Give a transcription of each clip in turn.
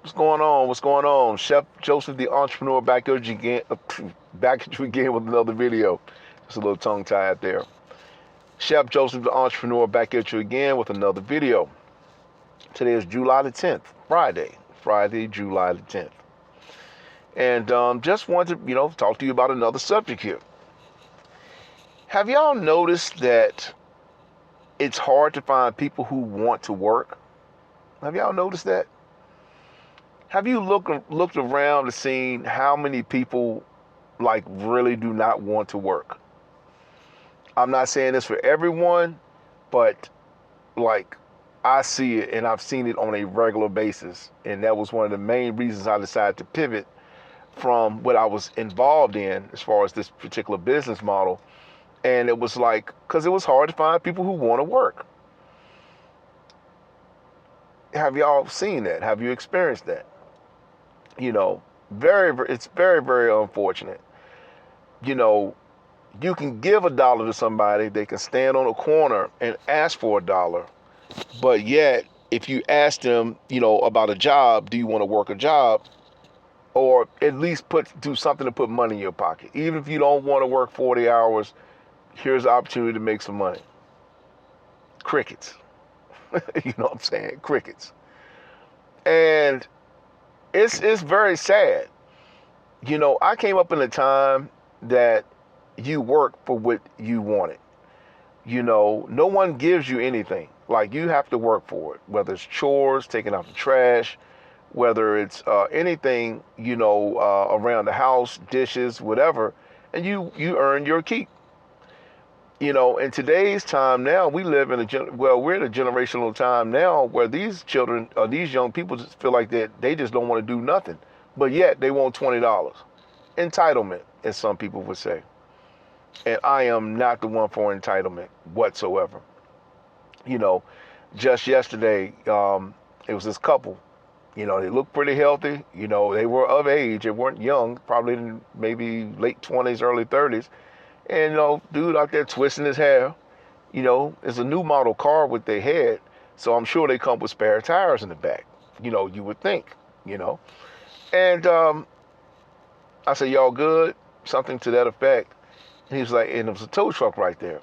What's going on? What's going on? Chef Joseph, the entrepreneur, back at you again. Back at you again with another video. Just a little tongue tied there. Chef Joseph, the entrepreneur, back at you again with another video. Today is July the 10th, Friday. Friday, July the 10th. And just wanted to, talk to you about another subject here. Have y'all noticed that it's hard to find people who want to work? Have y'all noticed that? Have you looked around and seen how many people really do not want to work? I'm not saying this for everyone, but I see it, and I've seen it on a regular basis. And that was one of the main reasons I decided to pivot from what I was involved in as far as this particular business model. And it was because it was hard to find people who want to work. Have y'all seen that? Have you experienced that? It's very, very unfortunate. You can give $1 to somebody, they can stand on a corner and ask for $1, but yet if you ask them, about a job, do you want to work a job, or at least do something to put money in your pocket, even if you don't want to work 40 hours, here's the opportunity to make some money. Crickets. You know what I'm saying? Crickets. And it's very sad. I came up in a time that you work for what you wanted. No one gives you anything. You have to work for it, whether it's chores, taking out the trash, whether it's anything, around the house, dishes, whatever, and you earn your keep. In today's time now, we live in we're in a generational time now where these children, or these young people, just feel like that they just don't want to do nothing, but yet they want $20. Entitlement, as some people would say. And I am not the one for entitlement whatsoever. Just yesterday, it was this couple. They looked pretty healthy. They were of age. They weren't young, probably in maybe late 20s, early 30s. And, dude out there twisting his hair. It's a new model car with their head. So I'm sure they come with spare tires in the back. You would think, And I said, y'all good? Something to that effect. And he was like, and there was a tow truck right there.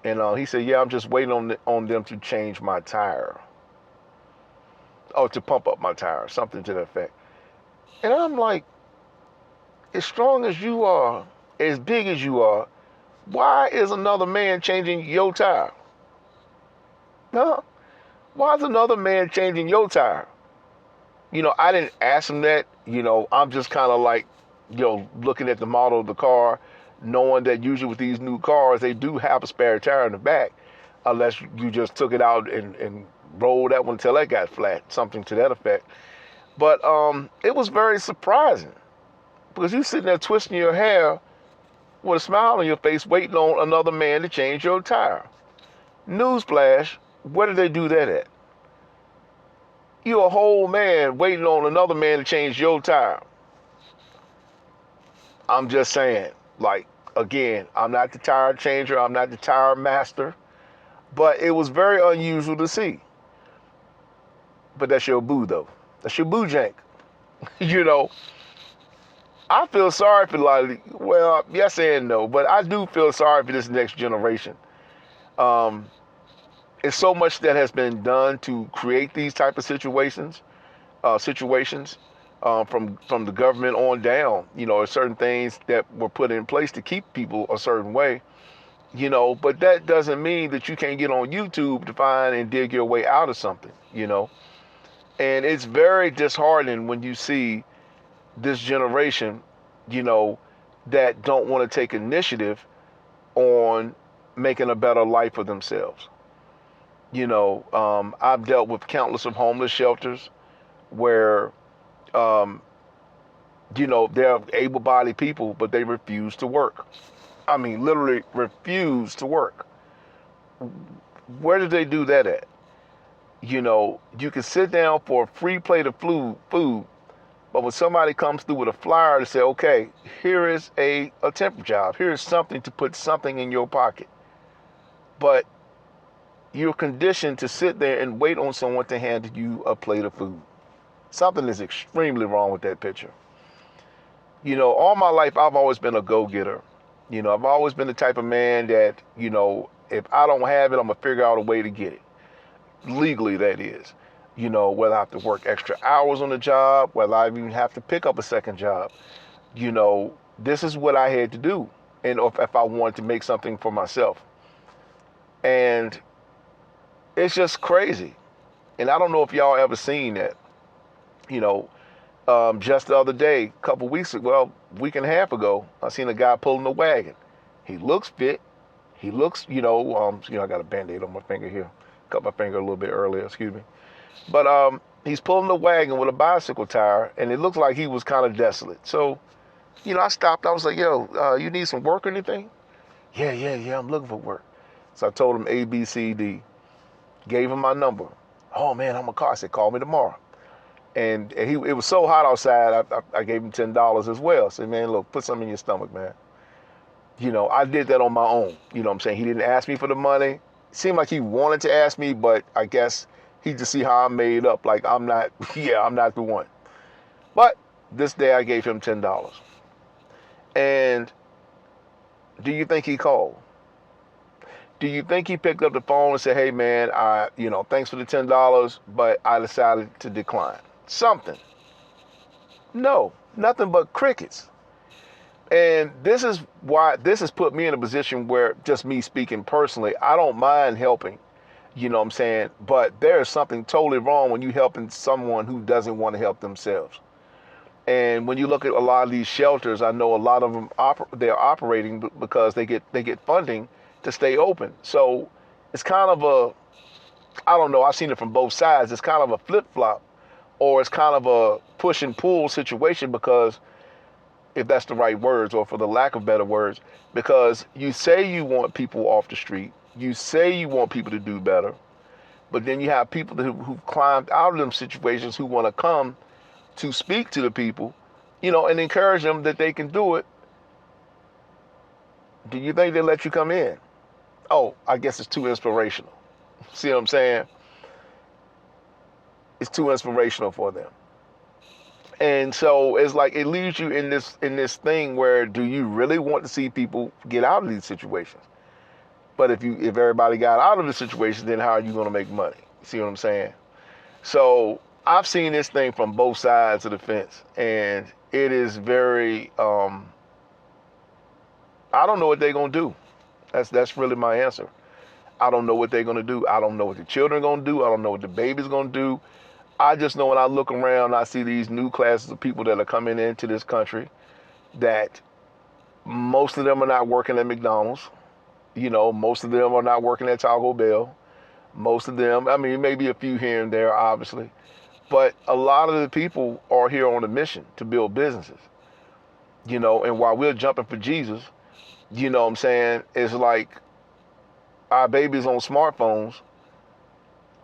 And he said, yeah, I'm just waiting on them to change my tire. Oh, to pump up my tire, something to that effect. And I'm like, as strong as you are, as big as you are, why is another man changing your tire? Huh? Why is another man changing your tire? I didn't ask him that. I'm just kind of looking at the model of the car, knowing that usually with these new cars, they do have a spare tire in the back, unless you just took it out and rolled that one until that got flat, something to that effect. But it was very surprising, because you sitting there twisting your hair with a smile on your face, waiting on another man to change your tire. Newsflash, where did they do that at? You're a whole man waiting on another man to change your tire. I'm just saying, again, I'm not the tire changer, I'm not the tire master, but it was very unusual to see. But that's your boo, though. That's your boo jank. I feel sorry for well, yes and no, but I do feel sorry for this next generation. It's so much that has been done to create these type of situations, from the government on down. Certain things that were put in place to keep people a certain way. But that doesn't mean that you can't get on YouTube to find and dig your way out of something. And it's very disheartening when you see this generation, that don't want to take initiative on making a better life for themselves. I've dealt with countless of homeless shelters where, they're able-bodied people, but they refuse to work. I mean, literally refuse to work. Where did they do that at? You can sit down for a free plate of food, but when somebody comes through with a flyer to say, okay, here is a temp job, here is something to put something in your pocket. But you're conditioned to sit there and wait on someone to hand you a plate of food. Something is extremely wrong with that picture. All my life I've always been a go-getter. I've always been the type of man that, if I don't have it, I'm gonna figure out a way to get it. Legally, that is. Whether I have to work extra hours on the job, whether I even have to pick up a second job. This is what I had to do. And if I wanted to make something for myself. And it's just crazy. And I don't know if y'all ever seen that. Just the other day, a couple weeks ago, well, week and a half ago, I seen a guy pulling a wagon. He looks fit. He looks, I got a Band-Aid on my finger here. Cut my finger a little bit earlier, excuse me. But he's pulling the wagon with a bicycle tire, and it looks like he was kind of desolate. So, I stopped. I was like, yo, you need some work or anything? Yeah, I'm looking for work. So I told him A, B, C, D. Gave him my number. Oh, man, I'm a car. I said, call me tomorrow. And it was so hot outside, I gave him $10 as well. I said, man, look, put something in your stomach, man. I did that on my own. You know what I'm saying? He didn't ask me for the money. It seemed like he wanted to ask me, but I guess he just see how I'm made up. Like, I'm not the one. But this day I gave him $10. And do you think he called? Do you think he picked up the phone and said, hey, man, thanks for the $10, but I decided to decline? Something. No, nothing but crickets. And this is why this has put me in a position where, just me speaking personally, I don't mind helping, but there is something totally wrong when you're helping someone who doesn't want to help themselves. And when you look at a lot of these shelters, I know a lot of them they're operating because they get funding to stay open. So it's kind of I don't know, I've seen it from both sides. It's kind of a flip-flop, or it's kind of a push and pull situation, because if that's the right words, or for the lack of better words, because you say you want people off the street, you say you want people to do better, but then you have people who've climbed out of them situations who want to come to speak to the people, and encourage them that they can do it. Do you think they let you come in? Oh, I guess it's too inspirational. See what I'm saying? It's too inspirational for them. And so it's like it leaves you in this thing where, do you really want to see people get out of these situations? But if everybody got out of the situation, then how are you going to make money? See what I'm saying? So I've seen this thing from both sides of the fence, and it is very I don't know what they're going to do. That's really my answer. I don't know what they're going to do. I don't know what the children are going to do. I don't know what the baby's going to do. I just know when I look around, I see these new classes of people that are coming into this country, that most of them are not working at McDonald's. Most of them are not working at Taco Bell. Most of them, maybe a few here and there, obviously. But a lot of the people are here on a mission to build businesses. And while we're jumping for Jesus, what I'm saying, it's like our babies on smartphones,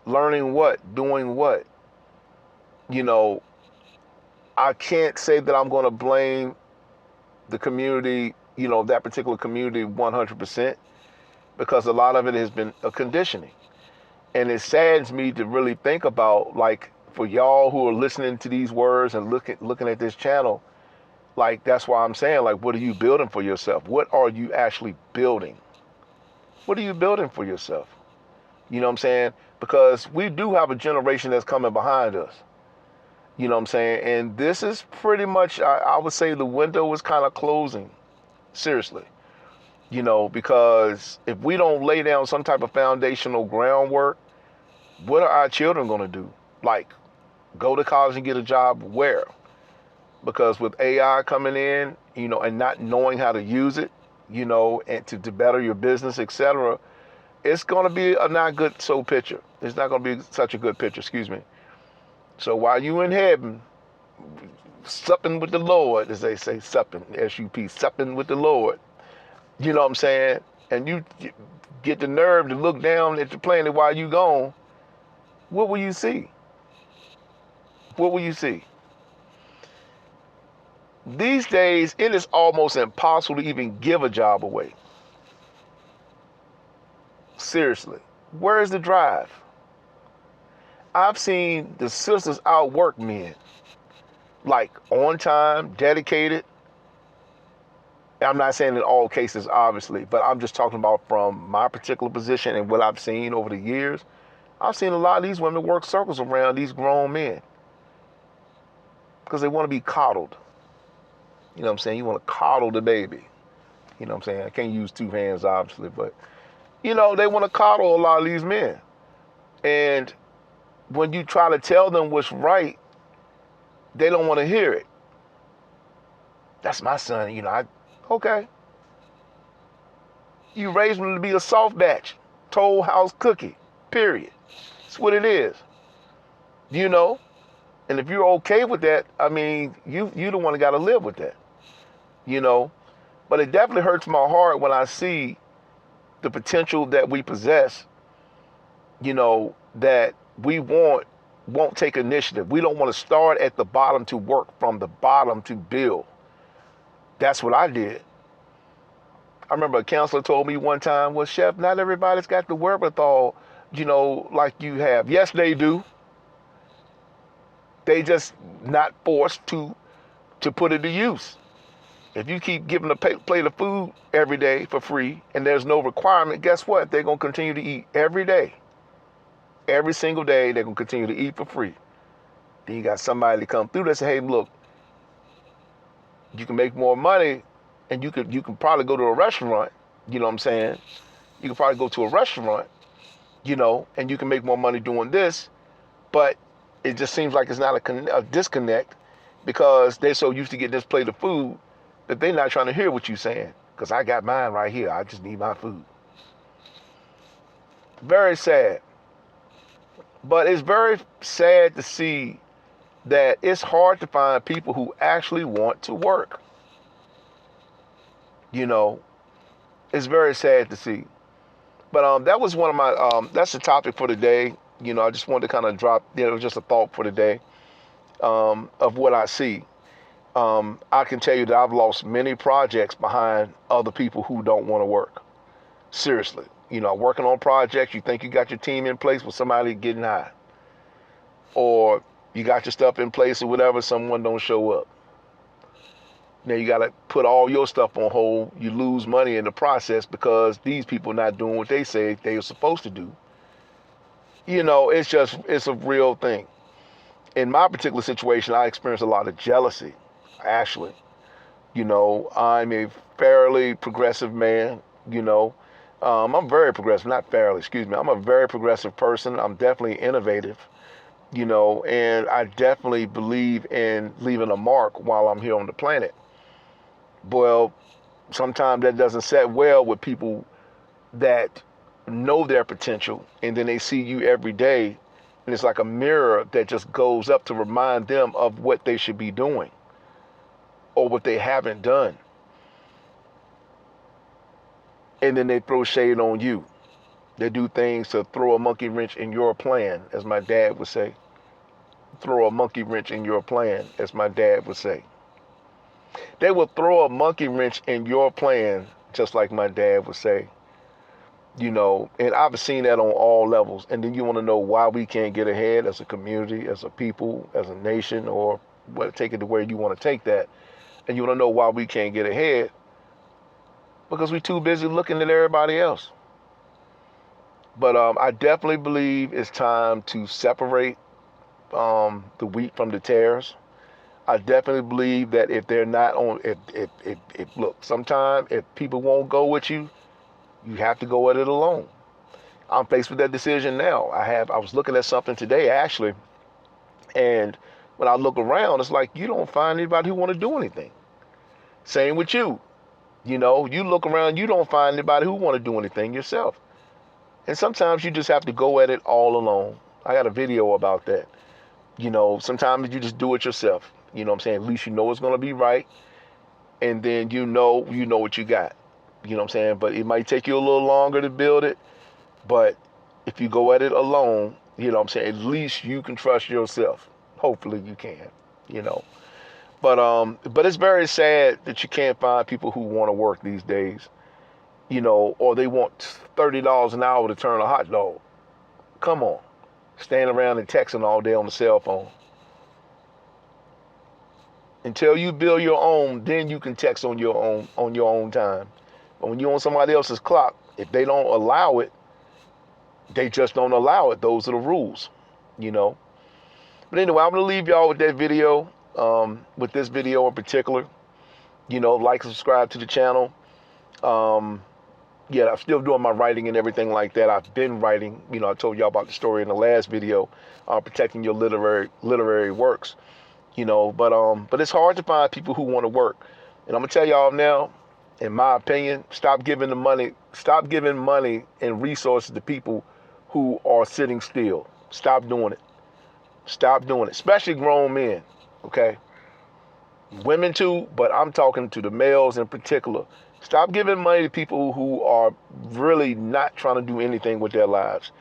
learning what, doing what. I can't say that I'm going to blame the community, that particular community 100%, because a lot of it has been a conditioning. And it saddens me to really think about, like, for y'all who are listening to these words and looking at this channel, like, that's why I'm saying, like, what are you building for yourself? What are you actually building? What are you building for yourself? You know what I'm saying? Because we do have a generation that's coming behind us. You know what I'm saying? And this is pretty much, I would say the window is kind of closing. Seriously. Because if we don't lay down some type of foundational groundwork, what are our children going to do? Like, go to college and get a job where? Because with AI coming in, and not knowing how to use it, and to better your business, etc., it's going to be a not good picture. It's not going to be such a good picture, excuse me. So while you in heaven, supping with the Lord, as they say, supping, S-U-P, supping with the Lord, you know what I'm saying? And you get the nerve to look down at the planet while you gone, what will you see? What will you see? These days, it is almost impossible to even give a job away. Seriously. Where is the drive? I've seen the sisters outwork men, like on time, dedicated. I'm not saying in all cases, obviously, but I'm just talking about from my particular position and what I've seen over the years. I've seen a lot of these women work circles around these grown men because they want to be coddled. You know what I'm saying? You want to coddle the baby. You know what I'm saying? I can't use two hands, obviously, but, you know, they want to coddle a lot of these men. And when you try to tell them what's right, they don't want to hear it. That's my son, you know, okay. You raised him to be a soft batch, Toll House cookie, period. That's what it is. You know? And if you're okay with that, I mean, you the one that got to live with that. You know? But it definitely hurts my heart when I see the potential that we possess, you know, that we won't take initiative. We don't want to start at the bottom to work from the bottom to build. That's what I did. I remember a counselor told me one time, well, Chef, not everybody's got the wherewithal, you know, like you have. Yes, they do. They just not forced to put it to use. If you keep giving a plate of food every day for free and there's no requirement, guess what? They're going to continue to eat every day. Every single day, they're going to continue to eat for free. Then you got somebody to come through that say, hey, look, you can make more money and you can probably go to a restaurant, you know what I'm saying? You can probably go to a restaurant, you know, and you can make more money doing this, but it just seems like it's not a disconnect because they're so used to getting this plate of food that they're not trying to hear what you're saying. Because I got mine right here. I just need my food. Very sad. But it's very sad to see that it's hard to find people who actually want to work. You know, it's very sad to see. But that was one of my, that's the topic for today. You know, I just wanted to kind of drop, you know, just a thought for today of what I see. I can tell you that I've lost many projects behind other people who don't want to work. Seriously. You know, working on projects, you think you got your team in place with somebody getting high. Or you got your stuff in place or whatever, someone don't show up. Now you got to put all your stuff on hold. You lose money in the process because these people are not doing what they say they are supposed to do. You know, it's a real thing. In my particular situation, I experienced a lot of jealousy, actually. You know, I'm a fairly progressive man, you know. I'm very progressive, not fairly, excuse me. I'm a very progressive person. I'm definitely innovative, you know, and I definitely believe in leaving a mark while I'm here on the planet. Well, sometimes that doesn't set well with people that know their potential, and then they see you every day, and it's like a mirror that just goes up to remind them of what they should be doing or what they haven't done. And then they throw shade on you. They do things to throw a monkey wrench in your plan, as my dad would say. Throw a monkey wrench in your plan, as my dad would say. They will throw a monkey wrench in your plan, just like my dad would say. You know, and I've seen that on all levels. And then you want to know why we can't get ahead as a community, as a people, as a nation, or take it to where you want to take that. And you want to know why we can't get ahead. Because we're too busy looking at everybody else. But I definitely believe it's time to separate the wheat from the tares. I definitely believe that if they're not on, look, sometimes if people won't go with you, you have to go at it alone. I'm faced with that decision now. I was looking at something today, actually, and when I look around, it's like you don't find anybody who want to do anything. Same with you. You know, you look around, you don't find anybody who want to do anything yourself. And sometimes you just have to go at it all alone. I got a video about that. You know, sometimes you just do it yourself. You know what I'm saying? At least you know it's going to be right. And then you know what you got. You know what I'm saying? But it might take you a little longer to build it. But if you go at it alone, you know what I'm saying? At least you can trust yourself. Hopefully you can, you know. But it's very sad that you can't find people who want to work these days. You know, or they want $30 an hour to turn a hot dog. Come on. standing around and texting all day on the cell phone. Until you build your own, then you can text on your own time. But when you're on somebody else's clock, if they don't allow it, they just don't allow it. Those are the rules, you know. But anyway, I'm gonna leave y'all with that video, with this video in particular. You know, like and subscribe to the channel. Yeah, I'm still doing my writing and everything like that. I've been writing. You know, I told y'all about the story in the last video, protecting your literary works. You know, but it's hard to find people who want to work. And I'm gonna tell y'all now, in my opinion, stop giving money and resources to people who are sitting still. Stop doing it. Stop doing it, especially grown men. Okay, women too, but I'm talking to the males in particular. Stop giving money to people who are really not trying to do anything with their lives.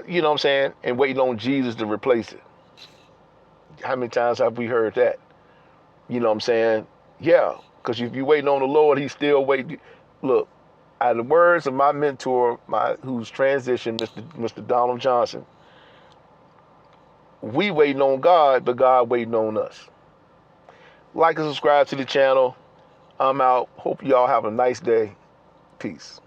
You know what I'm saying? And waiting on Jesus to replace it. How many times have we heard that? You know what I'm saying? Yeah, because if you're waiting on the Lord, he's still waiting. Look, out of the words of my mentor, who's transitioned, Mr. Donald Johnson, we waiting on God, but God waiting on us. Like and subscribe to the channel. I'm out. Hope y'all have a nice day. Peace.